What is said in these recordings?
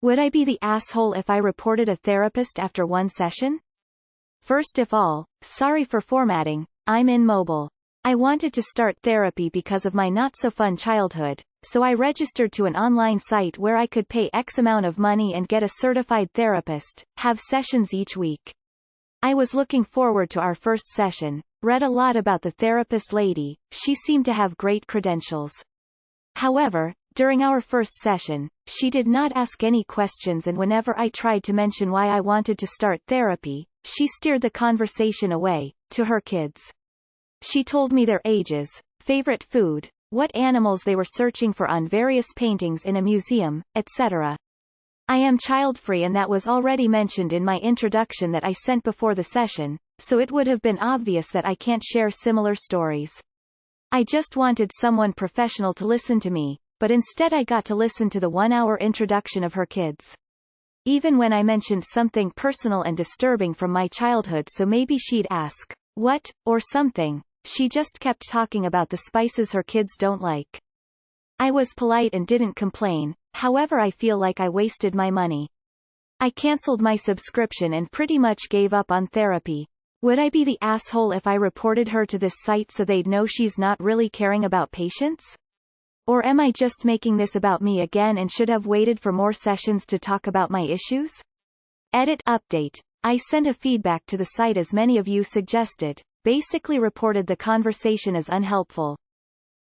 Would I be the asshole if I reported a therapist after one session? First of all, sorry for formatting, I'm immobile. I wanted to start therapy because of my not-so-fun childhood, so I registered to an online site where I could pay X amount of money and get a certified therapist, have sessions each week. I was looking forward to our first session, read a lot about the therapist lady, she seemed to have great credentials. However, during our first session, she did not ask any questions, and whenever I tried to mention why I wanted to start therapy, she steered the conversation away, to her kids. She told me their ages, favorite food, what animals they were searching for on various paintings in a museum, etc. I am child-free, and that was already mentioned in my introduction that I sent before the session, so it would have been obvious that I can't share similar stories. I just wanted someone professional to listen to me, but instead I got to listen to the 1-hour introduction of her kids. Even when I mentioned something personal and disturbing from my childhood, so maybe she'd ask, "What?" or something, she just kept talking about the spices her kids don't like. I was polite and didn't complain, however I feel like I wasted my money. I cancelled my subscription and pretty much gave up on therapy. Would I be the asshole if I reported her to this site so they'd know she's not really caring about patients? Or am I just making this about me again and should have waited for more sessions to talk about my issues? Edit update. I sent a feedback to the site as many of you suggested, basically reported the conversation as unhelpful.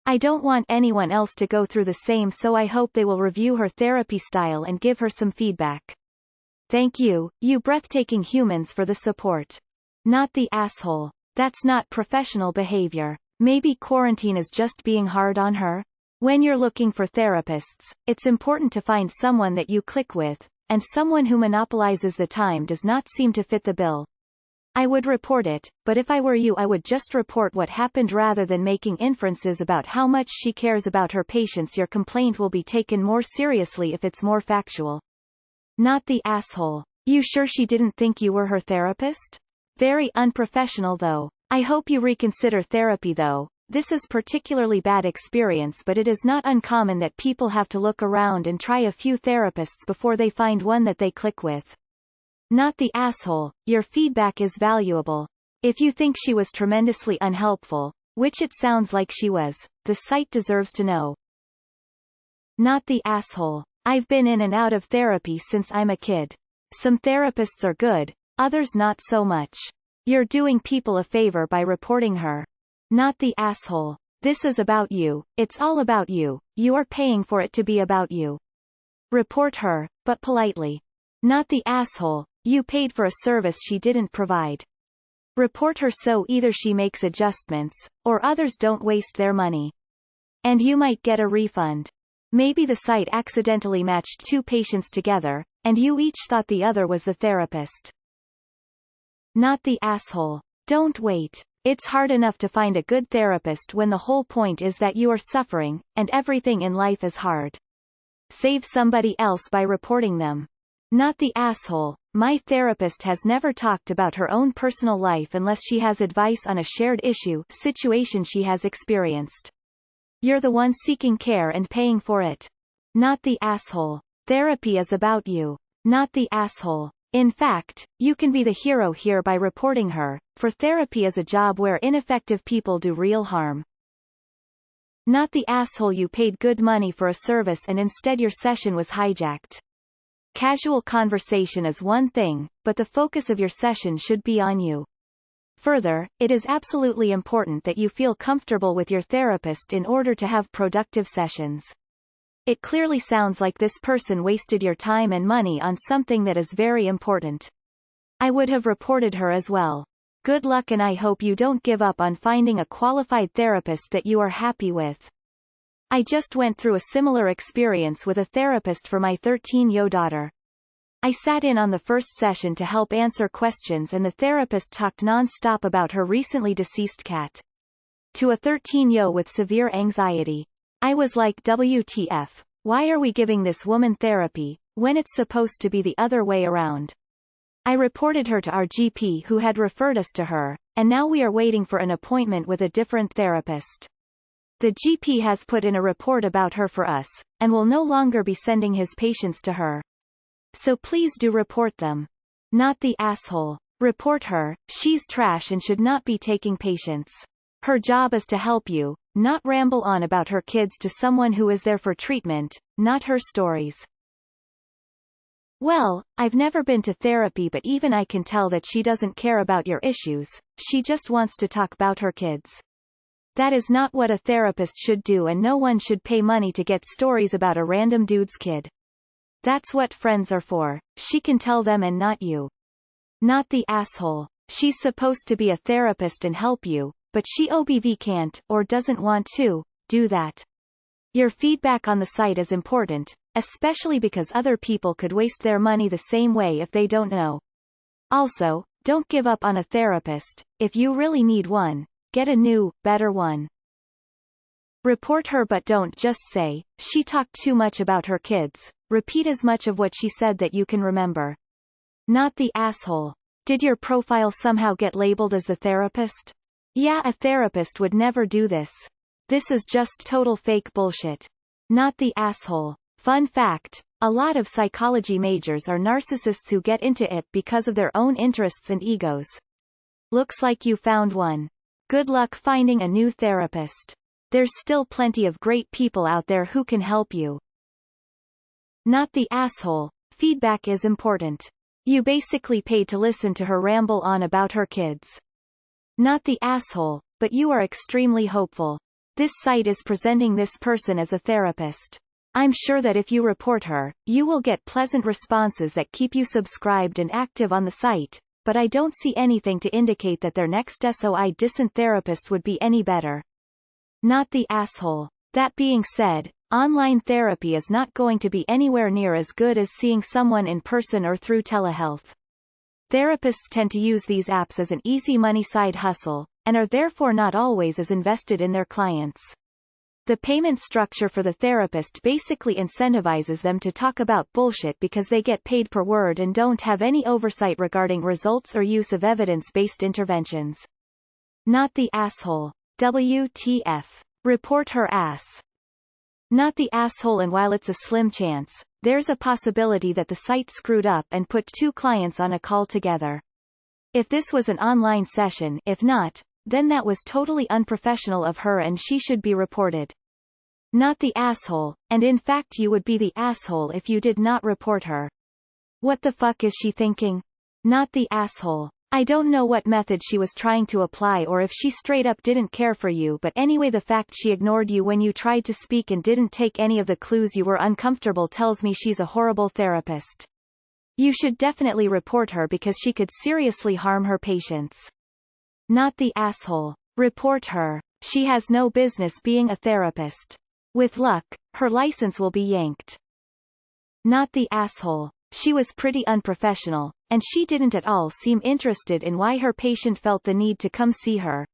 I don't want anyone else to go through the same, so I hope they will review her therapy style and give her some feedback. Thank you, you breathtaking humans, for the support. Not the asshole. That's not professional behavior. Maybe quarantine is just being hard on her? When you're looking for therapists, it's important to find someone that you click with, and someone who monopolizes the time does not seem to fit the bill. I would report it, but if I were you I would just report what happened rather than making inferences about how much she cares about her patients. Your complaint will be taken more seriously if it's more factual. Not the asshole. You sure she didn't think you were her therapist? Very unprofessional though. I hope you reconsider therapy though. This is particularly bad experience, but it is not uncommon that people have to look around and try a few therapists before they find one that they click with. Not the asshole. Your feedback is valuable. If you think she was tremendously unhelpful, which it sounds like she was, the site deserves to know. Not the asshole. I've been in and out of therapy since I'm a kid. Some therapists are good, others not so much. You're doing people a favor by reporting her. Not the asshole. This is about you, it's all about you, you are paying for it to be about you. Report her, but politely. Not the asshole. You paid for a service she didn't provide. Report her so either she makes adjustments, or others don't waste their money. And you might get a refund. Maybe the site accidentally matched two patients together, and you each thought the other was the therapist. Not the asshole. Don't wait. It's hard enough to find a good therapist when the whole point is that you are suffering, and everything in life is hard. Save somebody else by reporting them. Not the asshole. My therapist has never talked about her own personal life unless she has advice on a shared situation she has experienced. You're the one seeking care and paying for it. Not the asshole. Therapy is about you. Not the asshole. In fact, you can be the hero here by reporting her, for therapy is a job where ineffective people do real harm. Not the asshole. You paid good money for a service and instead your session was hijacked. Casual conversation is one thing, but the focus of your session should be on you. Further, it is absolutely important that you feel comfortable with your therapist in order to have productive sessions. It clearly sounds like this person wasted your time and money on something that is very important. I would have reported her as well. Good luck, and I hope you don't give up on finding a qualified therapist that you are happy with. I just went through a similar experience with a therapist for my 13-year-old daughter. I sat in on the first session to help answer questions, and the therapist talked non-stop about her recently deceased cat. To a 13-year-old with severe anxiety. I was like, WTF, why are we giving this woman therapy, when it's supposed to be the other way around? I reported her to our GP, who had referred us to her, and now we are waiting for an appointment with a different therapist. The GP has put in a report about her for us, and will no longer be sending his patients to her. So please do report them. Not the asshole. Report her, she's trash and should not be taking patients. Her job is to help you, not ramble on about her kids to someone who is there for treatment, not her stories. Well, I've never been to therapy, but even I can tell that she doesn't care about your issues, she just wants to talk about her kids. That is not what a therapist should do, and no one should pay money to get stories about a random dude's kid. That's what friends are for, she can tell them and not you. Not the asshole. She's supposed to be a therapist and help you, but she obviously can't, or doesn't want to, do that. Your feedback on the site is important, especially because other people could waste their money the same way if they don't know. Also, don't give up on a therapist. If you really need one, get a new, better one. Report her, but don't just say, she talked too much about her kids. Repeat as much of what she said that you can remember. Not the asshole. Did your profile somehow get labeled as the therapist? Yeah, a therapist would never do this. This is just total fake bullshit. Not the asshole. Fun fact, a lot of psychology majors are narcissists who get into it because of their own interests and egos. Looks like you found one. Good luck finding a new therapist. There's still plenty of great people out there who can help you. Not the asshole. Feedback is important. You basically paid to listen to her ramble on about her kids. Not the asshole, but you are extremely hopeful. This site is presenting this person as a therapist. I'm sure that if you report her, you will get pleasant responses that keep you subscribed and active on the site, but I don't see anything to indicate that their next SOI decent therapist would be any better. Not the asshole. That being said, online therapy is not going to be anywhere near as good as seeing someone in person or through telehealth. Therapists tend to use these apps as an easy money side hustle, and are therefore not always as invested in their clients. The payment structure for the therapist basically incentivizes them to talk about bullshit because they get paid per word and don't have any oversight regarding results or use of evidence-based interventions. Not the asshole. WTF. Report her ass. Not the asshole. And while it's a slim chance, there's a possibility that the site screwed up and put two clients on a call together. If this was an online session, if not, then that was totally unprofessional of her and she should be reported. Not the asshole, and in fact you would be the asshole if you did not report her. What the fuck is she thinking? Not the asshole. I don't know what method she was trying to apply or if she straight up didn't care for you, but anyway the fact she ignored you when you tried to speak and didn't take any of the clues you were uncomfortable tells me she's a horrible therapist. You should definitely report her because she could seriously harm her patients. Not the asshole. Report her. She has no business being a therapist. With luck, her license will be yanked. Not the asshole. She was pretty unprofessional, and she didn't at all seem interested in why her patient felt the need to come see her.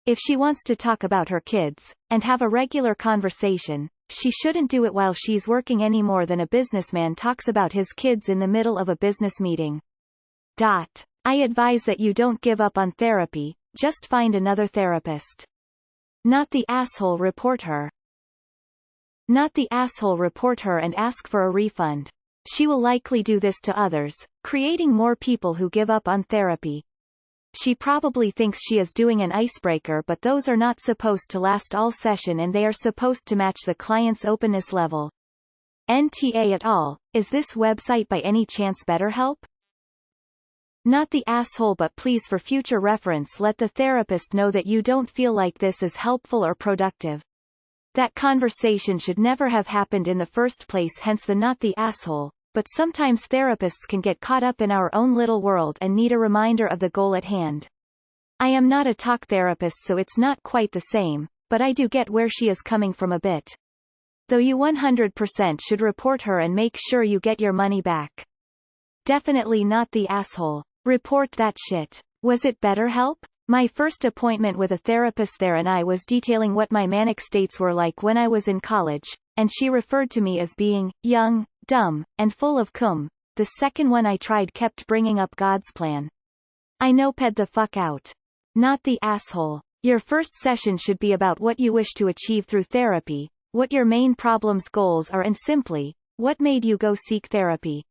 If she wants to talk about her kids, and have a regular conversation, she shouldn't do it while she's working any more than a businessman talks about his kids in the middle of a business meeting. I advise that you don't give up on therapy, just find another therapist. Not the asshole. Report her. Not the asshole. Report her and ask for a refund. She will likely do this to others, creating more people who give up on therapy. She probably thinks she is doing an icebreaker, but those are not supposed to last all session and they are supposed to match the client's openness level. NTA at all. Is this website by any chance BetterHelp? Not the asshole, but please for future reference let the therapist know that you don't feel like this is helpful or productive. That conversation should never have happened in the first place, hence the not the asshole, but sometimes therapists can get caught up in our own little world and need a reminder of the goal at hand. I am not a talk therapist so it's not quite the same, but I do get where she is coming from a bit. Though you 100% should report her and make sure you get your money back. Definitely not the asshole. Report that shit. Was it BetterHelp? My first appointment with a therapist there and I was detailing what my manic states were like when I was in college, and she referred to me as being young, dumb, and full of cum. The second one I tried kept bringing up God's plan. I noped the fuck out. Not the asshole. Your first session should be about what you wish to achieve through therapy, what your main problems goals are, and simply, what made you go seek therapy.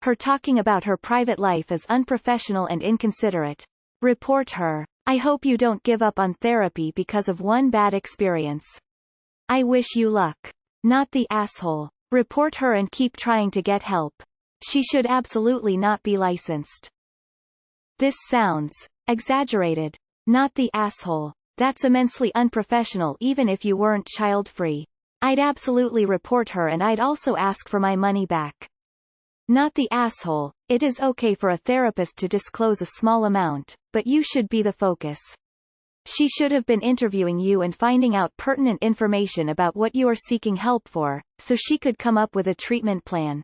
Her talking about her private life is unprofessional and inconsiderate. Report her. I hope you don't give up on therapy because of one bad experience. I wish you luck. Not the asshole. Report her and keep trying to get help. She should absolutely not be licensed. This sounds exaggerated. Not the asshole. That's immensely unprofessional even if you weren't child-free. I'd absolutely report her and I'd also ask for my money back. Not the asshole. It is okay for a therapist to disclose a small amount, but you should be the focus. She should have been interviewing you and finding out pertinent information about what you are seeking help for, so she could come up with a treatment plan.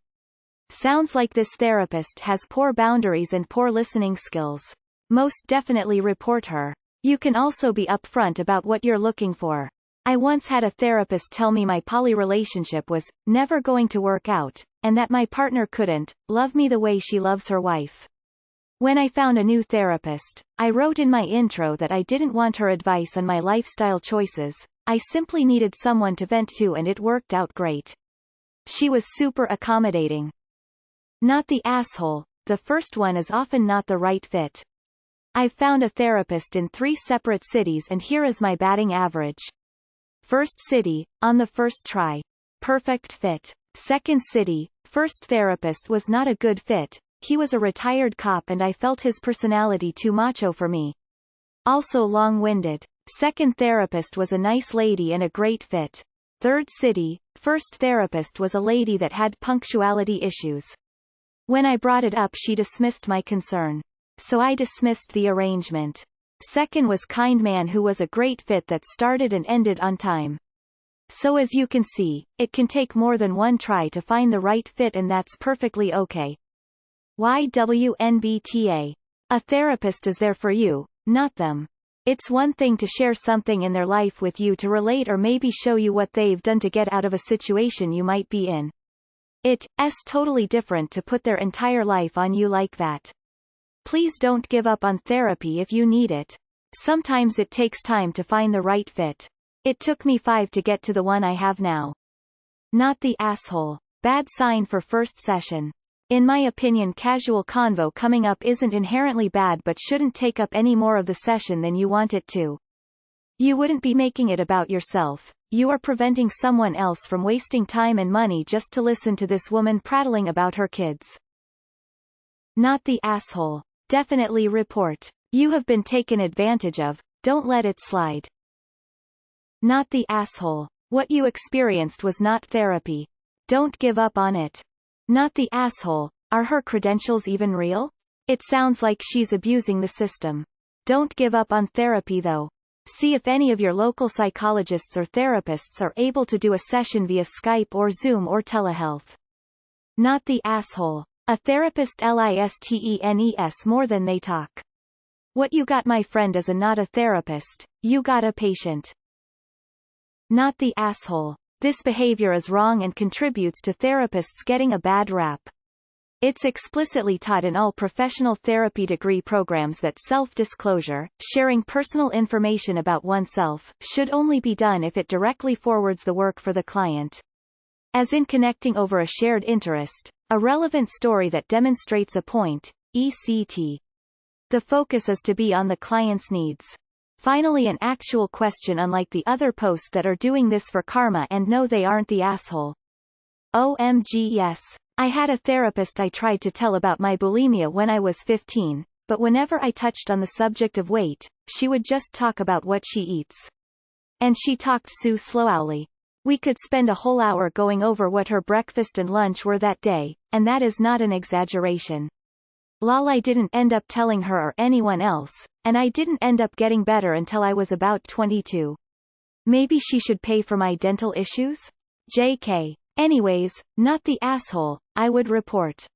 Sounds like this therapist has poor boundaries and poor listening skills. Most definitely report her. You can also be upfront about what you're looking for. I once had a therapist tell me my poly relationship was never going to work out, and that my partner couldn't love me the way she loves her wife. When I found a new therapist, I wrote in my intro that I didn't want her advice on my lifestyle choices. I simply needed someone to vent to, and it worked out great. She was super accommodating. Not the asshole. The first one is often not the right fit. I've found a therapist in 3 separate cities and here is my batting average. First city, on the first try. Perfect fit. Second city, first therapist was not a good fit. He was a retired cop and I felt his personality too macho for me. Also long-winded. Second therapist was a nice lady and a great fit. Third city, first therapist was a lady that had punctuality issues. When I brought it up she dismissed my concern. So I dismissed the arrangement. Second was kind man who was a great fit that started and ended on time. So as you can see, it can take more than one try to find the right fit and that's perfectly okay. WIBTA. A therapist is there for you, not them. It's one thing to share something in their life with you to relate or maybe show you what they've done to get out of a situation you might be in. It's totally different to put their entire life on you like that. Please don't give up on therapy if you need it. Sometimes it takes time to find the right fit. It took me 5 to get to the one I have now. Not the asshole. Bad sign for first session. In my opinion, casual convo coming up isn't inherently bad but shouldn't take up any more of the session than you want it to. You wouldn't be making it about yourself. You are preventing someone else from wasting time and money just to listen to this woman prattling about her kids. Not the asshole. Definitely report. You have been taken advantage of. Don't let it slide. Not the asshole. What you experienced was not therapy. Don't give up on it. Not the asshole. Are her credentials even real? It sounds like she's abusing the system. Don't give up on therapy though. See if any of your local psychologists or therapists are able to do a session via Skype or Zoom or telehealth. Not the asshole. A therapist listenes more than they talk. What you got, my friend, is not a therapist, you got a patient. Not the asshole. This behavior is wrong and contributes to therapists getting a bad rap. It's explicitly taught in all professional therapy degree programs that self-disclosure, sharing personal information about oneself, should only be done if it directly forwards the work for the client. As in connecting over a shared interest, a relevant story that demonstrates a point, etc. The focus is to be on the client's needs. Finally, an actual question, unlike the other posts that are doing this for karma and no, they aren't the asshole. OMG yes. I had a therapist I tried to tell about my bulimia when I was 15, but whenever I touched on the subject of weight, she would just talk about what she eats. And she talked so slowly. We could spend a whole hour going over what her breakfast and lunch were that day, and that is not an exaggeration. Lol, I didn't end up telling her or anyone else, and I didn't end up getting better until I was about 22. Maybe she should pay for my dental issues? JK. Anyways, not the asshole. I would report.